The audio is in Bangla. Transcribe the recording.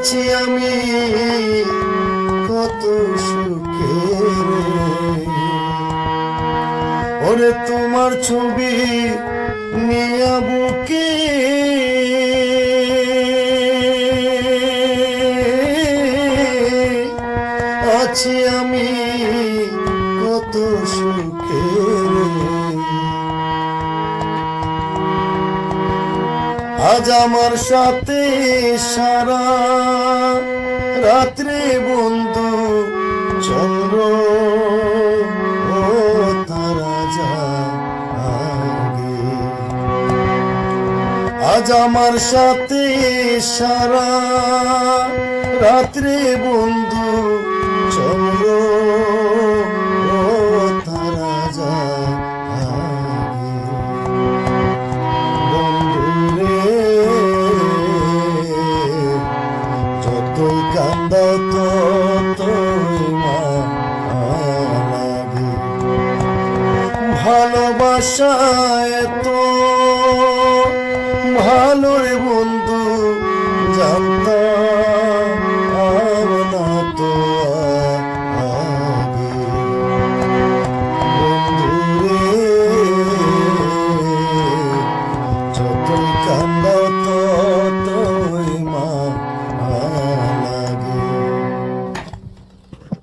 আছি আমি কত সুখে ওরে তোমার ছবি নিয়া বুকে আছি আমি কত সুখে আজ আমার সাথে সারা রাত্রে বন্ধু চন্দ্র ও তারা জাগে আজ আমার সাথে সারা রাত্রে বন্ধু চন্দ্র ও তারা জাগে বন্ধুরে যতই কান্দাও ততই লাগে ভালোবাসা এত